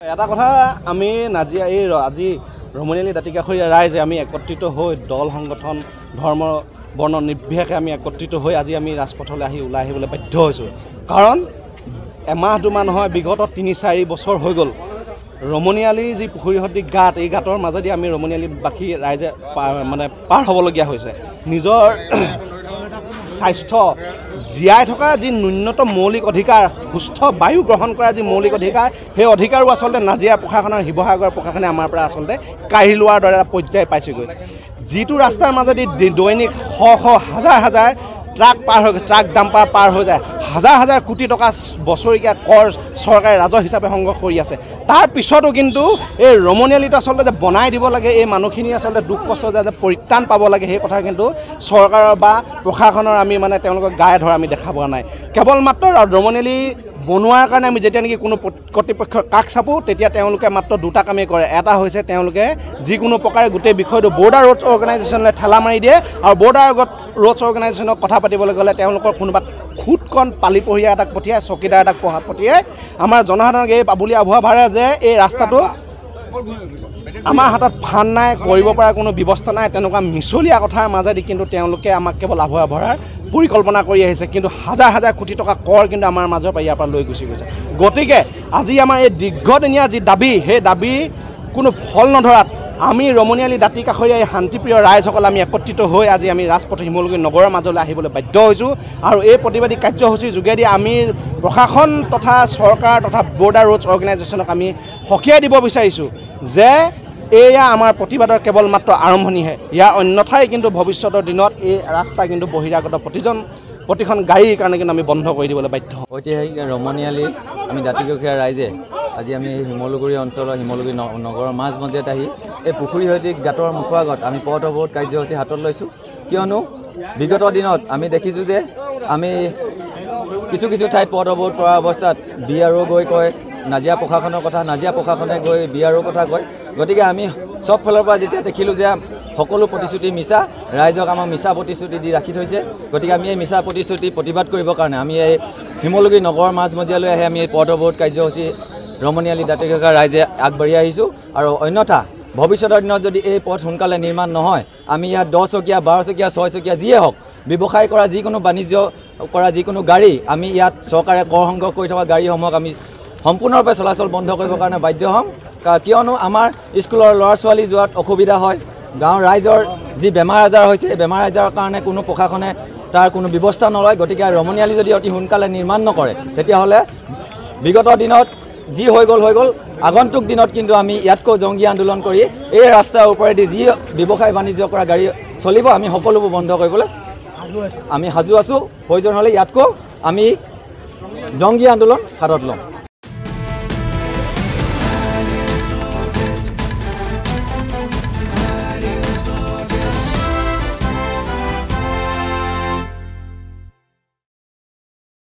এটা কথা আমি নাজিয়া এই আজি ৰমণীয়ালী দাঁতিকাষৰীয়া ৰাইজে আমি একত্ৰিত হৈ দল সংগঠন ধৰ্ম বৰ্ণ নিৰ্বিশেষে আমি একত্ৰিত হৈ আজি আমি ৰাজপথলৈ ওলাই আহিবলৈ বাধ্য হৈছোঁ। কাৰণ এমাহ দুমাহ নহয়, বিগত ৩-৪ বছৰ হৈ গ'ল ৰমণীয়ালী যি পুখুৰীসদৃশ গাঁত, এই গাঁতৰ মাজেদি আমি ৰমণীয়ালীবাসী ৰাইজে পাৰ হ'বলগীয়া হৈছে। নিজৰ স্বাস্থ্য জীয়াই থকাৰ যি ন্যূনতম মৌলিক অধিকাৰ, সুস্থ বায়ু গ্ৰহণ কৰাৰ যি মৌলিক অধিকাৰ, সেই অধিকাৰো আচলতে নাজিৰা প্ৰশাসন আৰু শিৱসাগৰ প্ৰশাসনে আমাৰ পৰা আচলতে কাঢ়ি লোৱাৰ দৰে এটা পৰ্যায় পাইছেগৈ। যিটো ৰাস্তাৰ মাজেদি দৈনিক হাজাৰ হাজাৰ ট্ৰাক পাৰ হৈ ট্ৰাক ডাম্পাৰ পাৰ হৈ যায়, হাজাৰ হাজাৰ কোটি টকা বছৰীয়া কৰ চৰকাৰে ৰাজহ হিচাপে সংগ্ৰহ কৰি আছে। তাৰ পিছতো কিন্তু এই ৰমণীয়ালীটো আচলতে যে বনাই দিব লাগে, এই মানুহখিনি আচলতে দুখ কষ্ট যে পৰিত্ৰাণ পাব লাগে, সেই কথা কিন্তু চৰকাৰৰ বা প্ৰশাসনৰ আমি তেওঁলোকক গায়ে ধৰা আমি দেখা পোৱা নাই। কেৱল মাত্ৰ ৰমণীয়ালী বনোৱাৰ কাৰণে আমি যেতিয়া নেকি কোনো কৰ্তৃপক্ষৰ কাষ চাপোঁ, তেতিয়া তেওঁলোকে মাত্ৰ দুটা কামেই কৰে। এটা হৈছে তেওঁলোকে যিকোনো প্ৰকাৰে গোটেই বিষয়টো বৰ্ডাৰ ৰোডছ অৰ্গেনাইজেশ্যনলৈ ঠেলা মাৰি দিয়ে, আৰু বৰ্ডাৰ ৰোডছ অৰ্গেনাইজেশ্যনক কথা পাতিবলৈ গ'লে তেওঁলোকৰ কোনোবা খুদকণ পালি পঢ়িয়া এটাক পঠিয়াই, চকীদাৰ এটাক পঠিয়াই আমাৰ জনসাধাৰণক এই পাবুলি আভুৱা ভাৰে যে এই ৰাস্তাটো আমাৰ হাতত ফাণ্ড নাই, কৰিব পৰা কোনো ব্যৱস্থা নাই, তেনেকুৱা মিছলীয়া কথাৰ মাজেদি কিন্তু তেওঁলোকে আমাক কেৱল আভুৱা ভৰাৰ পৰিকল্পনা কৰি আহিছে। কিন্তু হাজাৰ হাজাৰ কোটি টকা কৰ কিন্তু আমাৰ মাজৰ পৰা ইয়াৰ পৰা লৈ গুচি গৈছে। গতিকে আজি আমাৰ এই দীৰ্ঘদিনীয়া যি দাবী, সেই দাবী কোনো ফল নধৰাত আমি ৰমণীয়ালী দাঁতিকাষৰীয়া এই শান্তিপ্ৰিয় ৰাইজসকল আমি একত্ৰিত হৈ আজি আমি ৰাজপথ শিমলুগুৰি নগৰৰ মাজলৈ আহিবলৈ বাধ্য হৈছোঁ। আৰু এই প্ৰতিবাদী কাৰ্যসূচীৰ যোগেদি আমি প্ৰশাসন তথা চৰকাৰ তথা বৰ্ডাৰ ৰোডছ অৰ্গেনাইজেশ্যনক আমি সকীয়াই দিব বিচাৰিছোঁ যে এয়া আমাৰ প্ৰতিবাদৰ কেৱল মাত্ৰ আৰম্ভণিহে। ইয়াৰ অন্যথাই কিন্তু ভৱিষ্যতৰ দিনত এই ৰাস্তা কিন্তু বহিৰাগত প্ৰতিখন গাড়ীৰ কাৰণে কিন্তু আমি বন্ধ কৰি দিবলৈ বাধ্য হওঁ। ঐতিহাসিক ৰমণীয়ালী আমি দাঁতিকাষৰীয়া ৰাইজে আজি আমি শিমলুগুৰি অঞ্চলৰ শিমলুগুৰি নগৰৰ মাজমজিয়াত আহি এই পুখুৰীসদৃশ গাঁতৰ মুখৰ আগত আমি পথ অৱৰোধ কাৰ্যসূচী হাতত লৈছোঁ। কিয়নো বিগত দিনত আমি দেখিছোঁ যে আমি কিছু ঠাইত পথ অৱৰোধ কৰা অৱস্থাত BRO গৈ কয় নাজিৰা প্ৰশাসনৰ কথা, নাজিৰা প্ৰশাসনে গৈ BRO কথা কয়। গতিকে আমি চব ফালৰ পৰা যেতিয়া দেখিলোঁ যে সকলো প্ৰতিশ্ৰুতি মিছা, ৰাইজক আমাক মিছা প্ৰতিশ্ৰুতি দি ৰাখি থৈছে, গতিকে আমি এই মিছা প্ৰতিশ্ৰুতি প্ৰতিবাদ কৰিবৰ কাৰণে আমি এই শিমলুগুৰি নগৰৰ মাজমজিয়ালৈ আহি আমি এই পথ অৱৰোধ কাৰ্যসূচী ৰমণীয়ালী দাঁতিকাষৰীয়া ৰাইজে আগবাঢ়ি আহিছোঁ। আৰু অন্যথা ভৱিষ্যতৰ দিনত যদি এই পথ সোনকালে নিৰ্মাণ নহয়, আমি ইয়াত 10 চকীয়া 12 চকীয়া 6 চকীয়া যিয়ে হওক ব্যৱসায় কৰা যিকোনো বাণিজ্য কৰা যিকোনো গাড়ী, আমি ইয়াত চৰকাৰে কৰ সংগ্ৰহ কৰি থকা গাড়ীসমূহক আমি সম্পূৰ্ণৰূপে চলাচল বন্ধ কৰিবৰ কাৰণে বাধ্য হ'ম। কিয়নো আমাৰ স্কুলৰ ল'ৰা ছোৱালী যোৱাত অসুবিধা হয়, গাঁৱৰ ৰাইজৰ যি বেমাৰ আজাৰ হৈছে, এই বেমাৰ আজাৰৰ কাৰণে কোনো প্ৰশাসনে তাৰ কোনো ব্যৱস্থা নলয়। গতিকে ৰমণীয়ালী যদি অতি সোনকালে নিৰ্মাণ নকৰে, তেতিয়াহ'লে বিগত দিনত যি হৈ গ'ল, আগন্তুক দিনত কিন্তু আমি ইয়াতকৈ জংগী আন্দোলন কৰি এই ৰাস্তাৰ ওপৰেদি যি ব্যৱসায় বাণিজ্য কৰা গাড়ী চলিব, আমি সকলোবোৰ বন্ধ কৰিবলৈ আমি সাজু আছোঁ। প্ৰয়োজন হ'লে ইয়াতকৈ আমি জংগী আন্দোলন হাতত ল'ম।